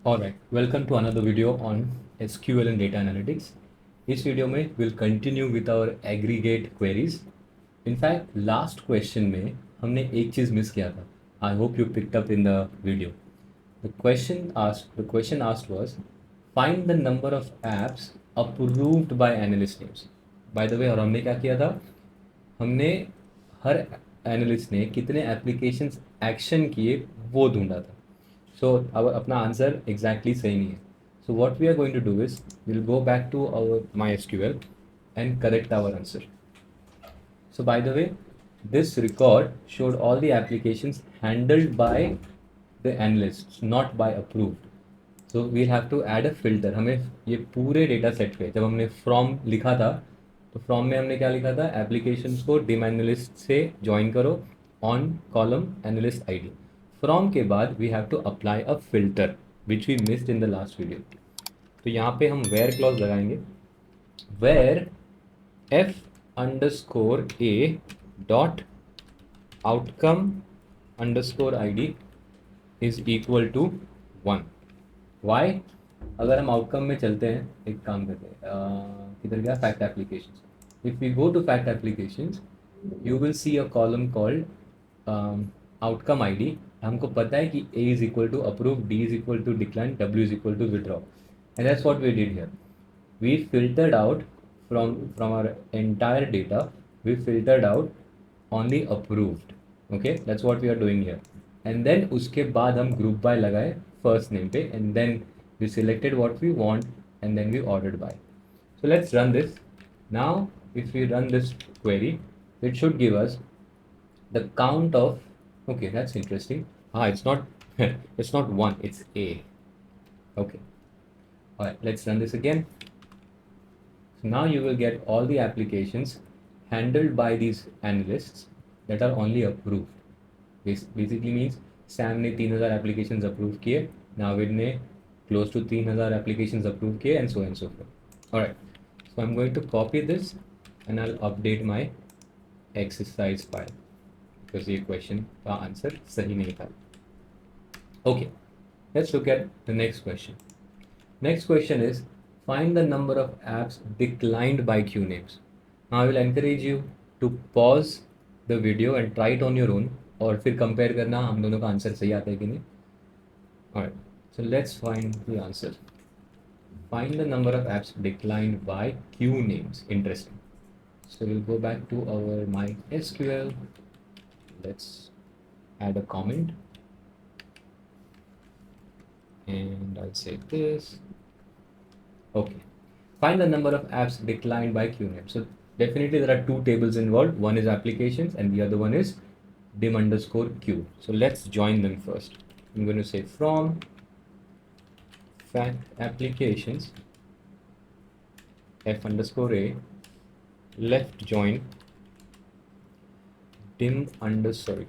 Alright, welcome to another video on SQL and data analytics. इस video में we'll continue with our aggregate queries. In fact, last question में हमने एक चीज़ miss किया था. I hope you picked up in the video. The question asked was find the number of apps approved by analyst names. By the way, और हमने क्या किया था? हमने हर एनालिस्ट ने कितने एप्लीकेशंस एक्शन किए वो ढूंढा था. सो अब अपना आंसर एग्जैक्टली सही नहीं है. So what we are going to do is will go back to our my SQL and correct our answer. So by the way, this record showed all the applications handled by the analysts, not by approved. So we'll have to add a filter. हमें ये पूरे data set पे जब हमने from लिखा था तो from में हमने क्या लिखा था, एप्लीकेशंस को डिम एनालिस्ट से ज्वाइन करो on column analyst ID. From के बाद we have to apply a filter which we missed in the last video. तो यहाँ पे हम वेयर क्लॉज लगाएंगे. Where f underscore a dot outcome underscore id is equal to 1. Why? अगर हम outcome में चलते हैं, एक काम करते हैं, किधर गया fact applications. If we go to fact applications you will see a column called outcome ID. हमको पता है कि a is equal to approve, d is equal to decline, w is equal to withdraw. And that's what we did here. We filtered out from our entire data, we filtered out only approved. Okay, that's what we are doing here. And then उसके बाद हम group by लगाए first name पे, and then we selected what we want and then we ordered by. So let's run this. Now if we run this query, it should give us the count of, okay, that's interesting. It's not it's not 1, it's a. Okay, all right, let's run this again. So now you will get all the applications handled by these analysts that are only approved. Basically means Sam ने 3000 applications approve किए, Navid ने close to 3000 applications approve किए, and so forth. Alright, so I'm going to copy this and I'll update my exercise file because ये question का answer सही नहीं था. Okay, let's look at the next question. Next question is find the number of apps declined by queue names. Now I will encourage you to pause the video and try it on your own और फिर compare करना हम दोनों का answer सही आता है कि नहीं. Alright, so let's find the answer. Find the number of apps declined by queue names. Interesting. So we'll go back to our MySQL. Let's add a comment and I'll say this. Okay, find the number of apps declined by queue name. So definitely there are two tables involved. One is applications and the other one is dim underscore queue. So let's join them first. I'm going to say from fact applications f underscore a left join dim underscore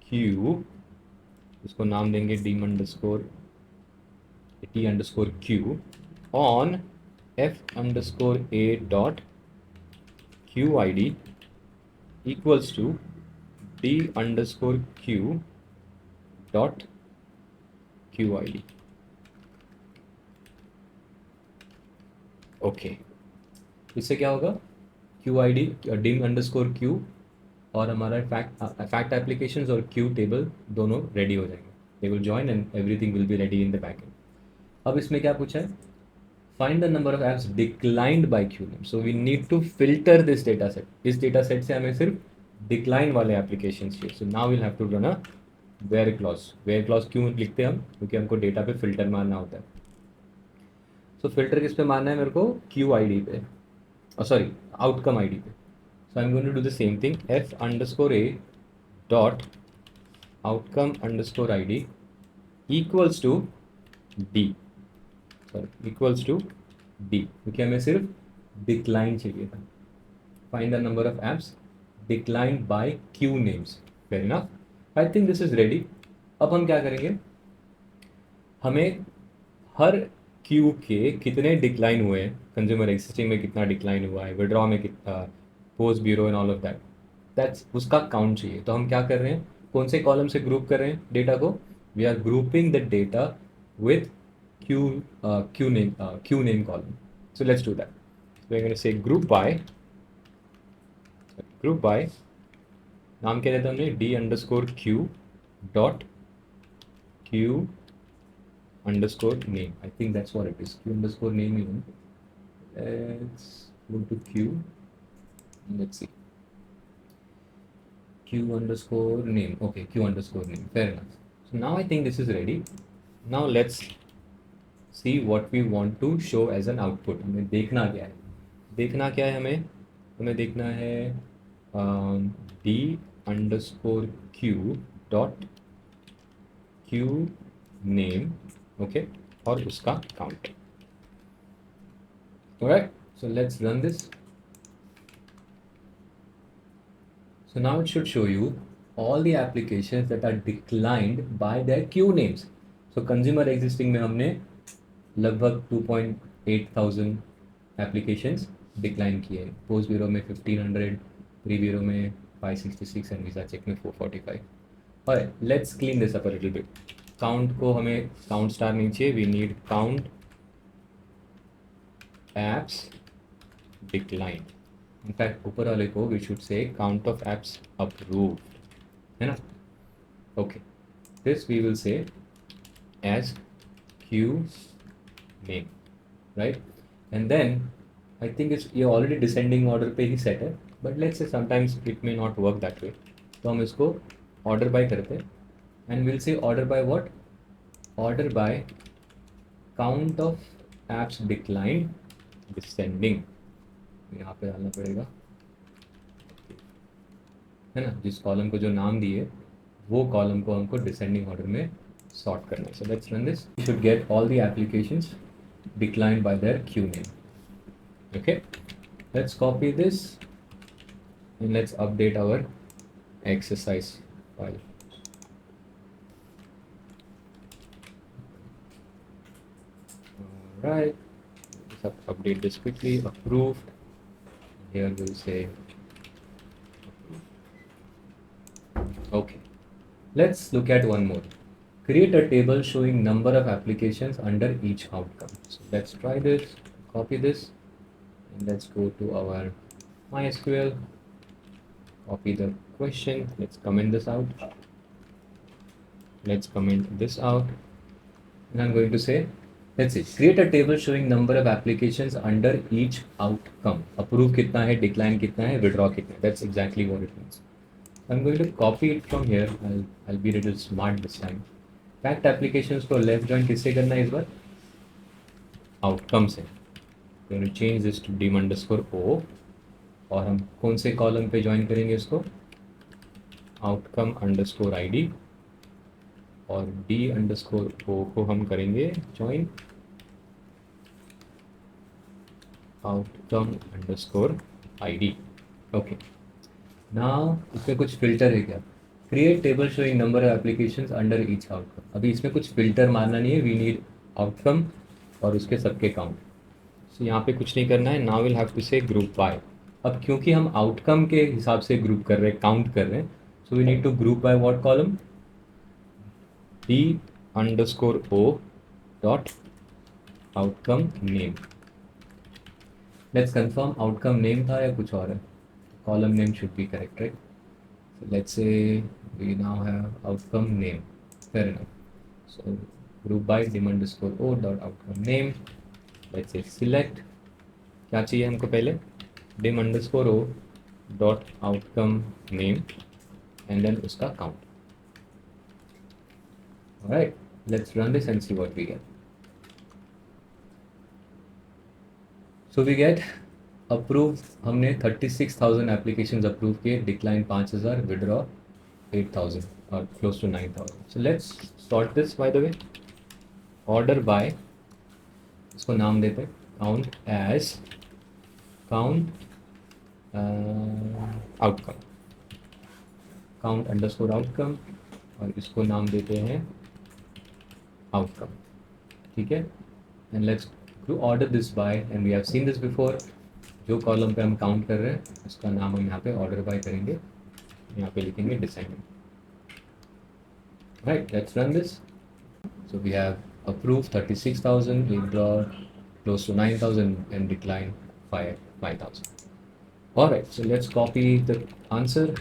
queue. इसको नाम देंगे dim underscore t underscore q on f underscore a dot q id equals to d underscore q dot q id. Okay, इससे क्या होगा, q id dim underscore q और हमारा fact applications और q table दोनों रेडी हो जाएंगे. They will join and everything will be ready in the backend. अब इसमें क्या पूछा है, find the number of apps declined by q name. So we need to filter this data set. इस data set से हमें सिर्फ डिक्लाइन वाले एप्लीकेशन चाहिए. So now will have to run a where clause. Where clause क्यों लिखते हैं हम, क्योंकि हमको डेटा पे फिल्टर मारना होता है. सो फिल्टर किस पे मारना है मेरे को, क्यू आई डी पे, सॉरी आउटकम आई डी पे. So I am going to do the same thing. F underscore A dot outcome underscore I D equals to D, equals to D, क्योंकि हमें सिर्फ डिक्लाइन चाहिए था. Find the number of apps decline by Q names. Fair enough, I think this is ready. अब हम क्या करेंगे, हमें हर क्यू के कितने डिक्लाइन हुए हैं, कंज्यूमर एक्सिस्टिंग में कितना डिक्लाइन हुआ है, विड्रॉ में कितना, post bureau and all of that, that's उसका काउंट चाहिए. तो हम क्या कर रहे हैं, कौन से कॉलम से ग्रुप कर रहे हैं डेटा को, we are grouping the data with queue name column. So let's do that. So we're going to say group by नाम क्या देता हमने d underscore q dot q underscore name. I think that's what it is, q underscore name even. Let's go to q and let's see, q underscore name. Okay, q underscore name, fair enough. So now I think this is ready. Now let's see what we want to show as an output. हमें देखना क्या है, हमें देखना है d underscore q dot q name, okay, और उसका count. Alright, so let's run this. So now it should show you all the applications that are declined by their queue names. So consumer existing में हमने लगभग 2,800 applications decline किए. Post bureau में 1500, pre bureau में 566 and visa check में 445. और let's clean this up a little bit. Count को हमें काउंट स्टार नहीं चाहिए, we need count apps decline. In fact ऊपर वाले को we should say count of apps approved, है ना. Okay, this we will say as q name, right. And then I think it's ये ऑलरेडी डिसेंडिंग ऑर्डर पे ही सेट है, but let's say sometimes it may not work that way. तो हम इसको order by करते हैं and will say order by what, order by count of apps decline descending. यहाँ पे डालना पड़ेगा, है ना. जिस कॉलम को जो नाम दिए वो कॉलम को हमको डिसेंडिंग ऑर्डर में सॉर्ट करना है. So let's run this. You should get all the applications declined by their queue name. Okay, let's copy this and let's update our exercise file. All right, let's update this quickly. Approved. Here we'll say approved. Okay, let's look at one more. Create a table showing number of applications under each outcome. So let's try this. Copy this and let's go to our MySQL. Copy the question. Let's comment this out. Let's comment this out. And I'm going to say, let's see, create a table showing number of applications under each outcome. Approve कितना है, decline कितना है, withdraw कितना है. That's exactly what it means. I'm going to copy it from here. I'll be a little smart this time. Fact applications को left join किससे करना है इस बार, आउटकम से. Change this to dim underscore o और हम कौन से कॉलम पे ज्वाइन करेंगे इसको, आउटकम अंडरस्कोर id और d underscore o को हम करेंगे join outcome underscore id. Okay, now इसमें कुछ फिल्टर है क्या, create table showing number of applications under each outcome. अभी इसमें कुछ फिल्टर मारना नहीं है, वी नीड आउटकम और उसके सबके काउंट. सो यहाँ पे कुछ नहीं करना है. नाउ विल हैव टू से ग्रुप बाय. अब क्योंकि हम आउटकम के हिसाब से ग्रुप कर रहे हैं, काउंट कर रहे हैं, so we need to group by what column, d underscore o dot outcome name. Let's confirm outcome name था या कुछ और है. Column name should be correct, right. So let's say we now have outcome name. Fair enough. So group by dim underscore o dot outcome name. Let's say select. क्या चाहिए हमको पहले, dim underscore o dot outcome name and then उसका count. Alright, let's run this and see what we get. So we get approve हमने 36,000 applications approve किए, decline 5,000, withdraw 8,000 और close to 9,000. So let's sort this by the way. Order by, इसको नाम देते हैं count as count outcome, count underscore outcome और इसको नाम देते हैं आउटकम. ठीक है, and let's do order this by and we have seen this before. जो कॉलम पे हम काउंट कर रहे हैं उसका नाम हम यहाँ पे ऑर्डर बाय करेंगे, यहाँ पे लिखेंगे descending. Right, let's run this. So we have approved 36,000, withdraw close to 9,000, and decline 5,000. All right, so let's copy the answer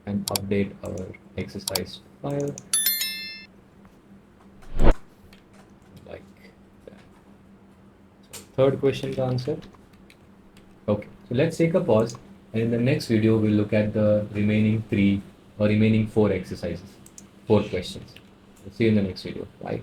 and update our exercise file like that. So third question to answer. Okay, so let's take a pause, and in the next video we'll look at the remaining 4 exercises, 4 questions. See you in the next video. Bye.